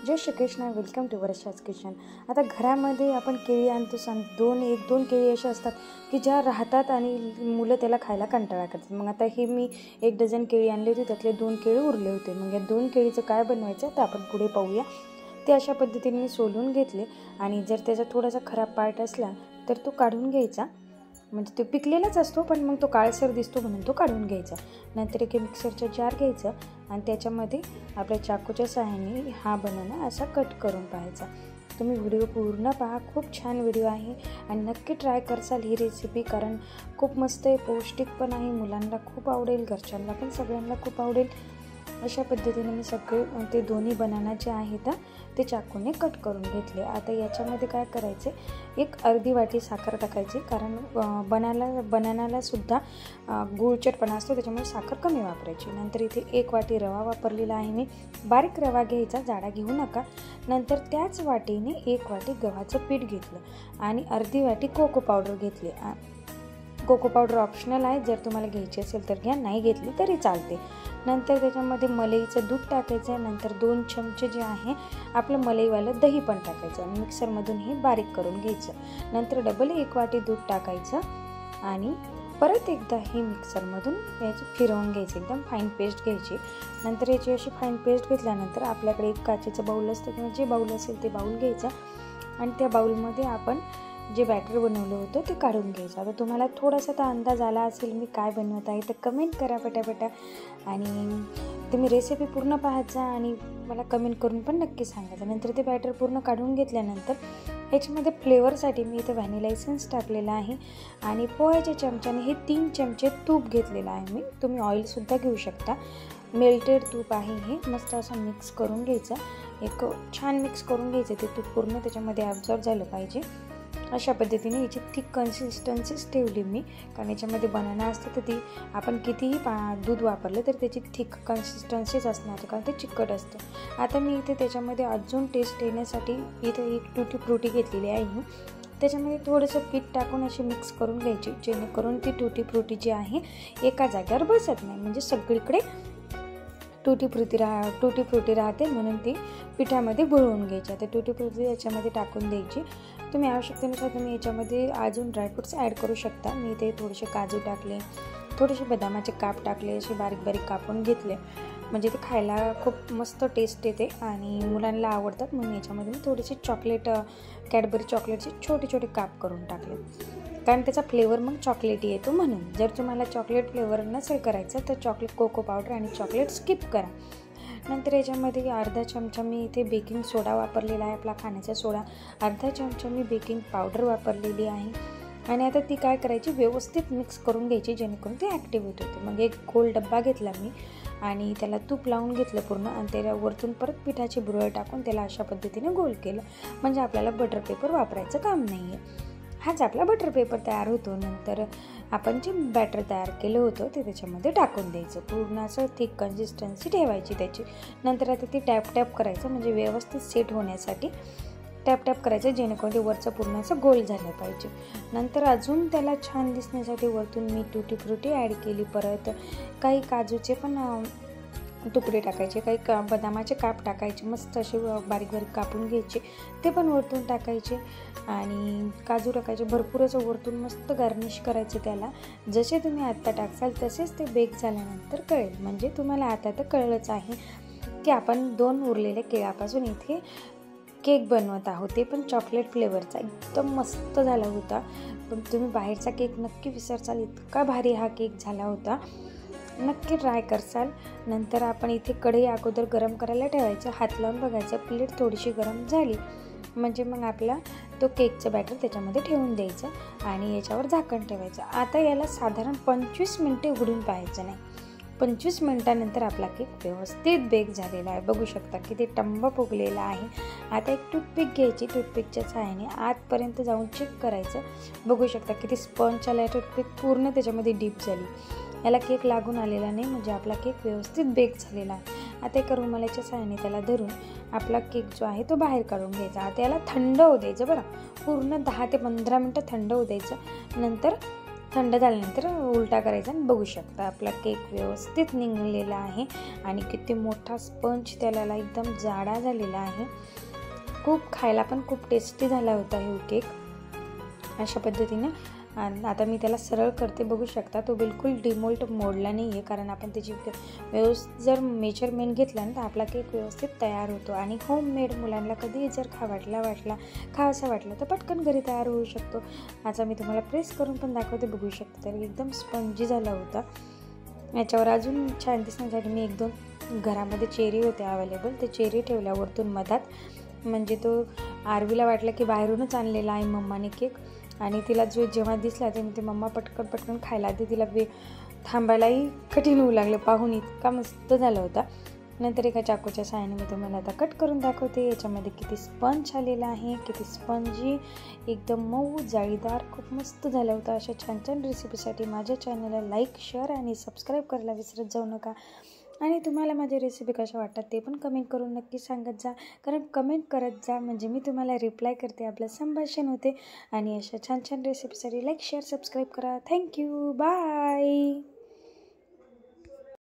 Jai Shri Krishna, welcome to Varsha's kitchen. आता घरामध्ये आपण केळी आणतो, एक दोन केळी अशा असतात की ज्या राहतात आणि मुलं त्याला खायला कंटाळा करतात। मग आता हे मी 1 डझन केळी आणली होती, त्यातले 2 केळी उरले होते। मग या 2 केळीचं काय बनवायचं तर आपण पुढे पाहूया। ते अशा पद्धतीने मी सोलून घेतले आणि जर त्याचा थोडासा खराब पार्ट असला तर तो काढून घ्यायचा, म्हणजे तो पिकलेलाच असतो पण मग तो काळसर दिसतो म्हणून तो काढून घ्यायचा। नंतर एक मिक्सरचा जार घ्यायचा आणि त्याच्यामध्ये आपल्या चाकूच्या सहाय्याने हा बनाना असा कट करून पाहायचा। तुम्ही व्हिडिओ पूर्ण पहा, खूप छान व्हिडिओ आहे आणि नक्की ट्राय करसाल ही रेसिपी, कारण खूप मस्त आहे, पौष्टिक पण आहे, मुलांना खूप आवडेल, घरच्यांना पण सगळ्यांना खूप आवडेल। अशा पद्धतीने मी सगळे ते दोन्ही बनाना जे आहेत ते चाकूने कट करून घेतले। आता याच्यामध्ये काय करायचे, एक अर्धी वाटी साखर टाकायची, कारण बनानाला सुद्धा गुळचटपणा असतो, त्याच्यामुळे साखर कमी वापरायची। नंतर इथे 1 वाटी रवा वापरलेला आहे मी, बारीक रवा घ्यायचा, जाडा घेऊ नका। नंतर त्याच वाटीने 1 वाटी गव्हाचं पीठ घेतलं आणि अर्धी वाटी कोको पावडर घेतली। कोको पावडर ऑप्शनल आहे, जर तुम्हाला घ्यायची असेल तर घ्या, नाही घेतली तरी चालते। नंतर त्याच्यामध्ये मलईचं दूध टाकायचं, नंतर 2 चमचे जे आहे आपलं मलईवालं दही पण टाकायचं, मिक्सरमधून हे बारीक करून घ्यायचं। नंतर डबल 1 वाटी दूध टाकायचं आणि परत एकदा हे मिक्सरमधून याची फिरवून घ्यायचं, एकदम फाईन पेस्ट घ्यायची। नंतर याची अशी फाईन पेस्ट घेतल्यानंतर आपल्याकडे एक काचेचं बाऊल असतं किंवा जे बाऊल असेल ते बाऊल घ्यायचं आणि त्या बाऊलमध्ये आपण जे बॅटर बनवलं होतं ते काढून घ्यायचं। आता तुम्हाला थोडासा तर अंदाज आला असेल मी काय बनवत आहे, तर कमेंट करा पटापटा आणि तुम्ही रेसिपी पूर्ण पाहायचा आणि मला कमेंट करून पण नक्की सांगायचं। नंतर ते बॅटर पूर्ण काढून घेतल्यानंतर ह्याच्यामध्ये फ्लेवरसाठी मी इथं व्हॅनिला एसेन्स टाकलेला आहे आणि पोह्याच्या चमच्याने हे 3 चमचे तूप घेतलेलं आहे मी, तुम्ही ऑइलसुद्धा घेऊ शकता, मेल्टेड तूप आहे हे। मस्त असं मिक्स करून घ्यायचं, एक छान मिक्स करून घ्यायचं, ते तूप पूर्ण त्याच्यामध्ये ॲब्झॉर्ब झालं पाहिजे। अशा पद्धतीने याची थिक कन्सिस्टन्सीच ठेवली मी, कारण याच्यामध्ये बनाना असतं तर ती आपण कितीही दूध वापरलं तर त्याची थिक कन्सिस्टन्सीच असणार, कारण ते चिकट असतं। आता मी इथे त्याच्यामध्ये अजून टेस्ट येण्यासाठी इथे एक टूटी फ्रुटी घेतलेली आहे, त्याच्यामध्ये थोडंसं पीठ टाकून अशी मिक्स करून घ्यायची, जेणेकरून ती टूटी फ्रुटी जी आहे एका जागेवर बसत नाही, म्हणजे सगळीकडे टूटी फ्रुटी राहते, म्हणून ती पिठामध्ये घोळवून घ्यायची। आता टूटी फ्रुटी याच्यामध्ये टाकून द्यायची, तुम्ही आवश्यकतेनुसार तुम्ही याच्यामध्ये अजून ड्रायफ्रूट्स ॲड करू शकता। मी इथे थोडेसे काजू टाकले, थोडेसे बदामाचे काप टाकले, असे बारीक बारीक कापून घेतले, म्हणजे ते खायला खूप मस्त टेस्ट येते आणि मुलांना आवडतात, म्हणून याच्यामध्ये मी थोडेसे कॅडबरी चॉकलेटचे छोटे छोटे काप करून टाकले, कारण त्याचा फ्लेवर मग चॉकलेटी येतो म्हणून। जर तुम्हाला चॉकलेट फ्लेवर नसेल करायचं तर चॉकलेट कोको पावडर आणि चॉकलेट स्किप करा। नंतर याच्यामध्ये अर्धा चमचा मी इथे बेकिंग सोडा वापरलेला आहे, आपला खाण्याचा सोडा, अर्धा चमचा मी बेकिंग पावडर वापरलेली आहे आणि आता ती काय करायची, व्यवस्थित मिक्स करून घ्यायची, जेणेकरून ती ॲक्टिव्हेट होते। मग एक गोल डब्बा घेतला मी आणि त्याला तूप लावून घेतलं पूर्ण आणि त्याला वरतून परत पिठाची बुरळ टाकून त्याला अशा पद्धतीने गोल केलं, म्हणजे आपल्याला बटर पेपर वापरायचं काम नाही आहे। हाच आपला बटर पेपर तयार होतो। नंतर आपण जे बॅटर तयार केलं होतं ते त्याच्यामध्ये टाकून द्यायचं, पूर्ण असं थिक कन्सिस्टन्सी ठेवायची त्याची। नंतर आता ती टॅप करायचं, म्हणजे व्यवस्थित सेट होण्यासाठी टॅप करायचं, जेणेकरून ते वरचं पूर्ण असं गोल झालं पाहिजे। नंतर अजून त्याला छान दिसण्यासाठी वरतून मी टूटी फ्रुटी ॲड केली, परत काही काजूचे पण तुकडे टाकायचे, काही बदामाचे काप टाकायचे, मस्त असे बारीक बारीक कापून घ्यायचे, ते पण वरतून टाकायचे आणि काजू टाकायचे, भरपूर असं वरतून मस्त गार्निश करायचं त्याला। जसे तुम्ही आत्ता टाकसाल तसेच ते बेक झाल्यानंतर कळेल, म्हणजे तुम्हाला आता तर कळलंच आहे की आपण 2 उरलेल्या केळापासून इथे केक बनवत आहोत, ते पण चॉकलेट फ्लेवरचा, एकदम मस्त झाला होता। पण तुम्ही बाहेरचा केक नक्की विसरसाल, इतका भारी हा केक झाला होता, नक्की ट्राय करसाल। नंतर आपण इथे कढई अगोदर गरम करायला ठेवायचं, हात लावून बघायचं, प्लेट थोडीशी गरम झाली म्हणजे मग आपला तो केकचं बॅटर त्याच्यामध्ये ठेवून द्यायचं आणि याच्यावर झाकण ठेवायचं। आता याला साधारण 25 मिनटे उघडून पाहायचं नाही, 25 मिनटानंतर आपला केक व्यवस्थित बेक झालेला आहे, बघू शकता किती टम्म फुगलेला आहे। आता एक टूथपिक घ्यायची, टूथपिकच्या सहाय्याने आतपर्यंत जाऊन चेक करायचं, बघू शकता किती स्पंज आला आहे, टूथपिक पूर्ण त्याच्यामध्ये डीप झाली, याला केक लागून आलेला नाही, म्हणजे आपला केक व्यवस्थित बेक झालेला आहे। आता एका रुमालाच्या सहाय्याने त्याला धरून आपला केक जो आहे तो बाहेर काढून घ्यायचा। आता याला थंड होऊ द्यायचं, बरं पूर्ण 10 ते 15 मिनटं थंड होऊ द्यायचं। नंतर थंड झाल्यानंतर उलटा करायचा आणि बघू शकता आपला केक व्यवस्थित निघलेला आहे आणि किती मोठा स्पंज त्याला एकदम जाडा झालेला आहे. खूप खायला पण खूप टेस्टी झाला होता हे केक. अशा पद्धतीने आता मी त्याला सरळ करते, बघू शकता तो बिलकुल डिमोल्ट मोडला नाही आहे, कारण आपण त्याची व्यवस्थित जर मेजरमेंट घेतलं ना तर आपला केक व्यवस्थित तयार होतो. आणि होममेड मुलांना कधीही जर खावासा वाटला तर पटकन घरी तयार होऊ शकतो. आता मी तुम्हाला प्रेस करून पण दाखवते, बघू शकता तर एकदम स्पंजी झाला होता. याच्यावर अजून छान दिसण्यासाठी मी 1-2 घरामध्ये चेरी होते अवेलेबल, ते चेरी ठेवल्या वरतून मधात, म्हणजे तो आरवीला वाटलं की बाहेरूनच आणलेला आहे मम्माने केक. आणि तिला जेव्हा दिसला ते म्हणते मम्मा पटकन खायला दे, तिला थांबायलाही कठीण होऊ लागलं पाहून, इतका मस्त झाला होता. नंतर एका चाकूच्या साहाय्याने मी तुम्हाला आता कट करून दाखवते. याच्यामध्ये किती स्पंज आलेला आहे, किती स्पंजी, एकदम मऊ जाळीदार, खूप मस्त झाला होता. अशा छान छान रेसिपीसाठी माझ्या चॅनलला लाईक, शेअर आणि सबस्क्राईब करायला विसरत जाऊ नका. आणि तुम्हाला माझी रेसिपी कशा वाटतात ते पण कमेंट करून नक्की सांगत जा, कारण कमेंट करत जा म्हणजे मी तुम्हाला रिप्लाय करते, आपलं संभाषण होते. आणि अशा छान छान रेसिपीसाठी लाईक, शेअर, सबस्क्राईब करा. Thank you, bye.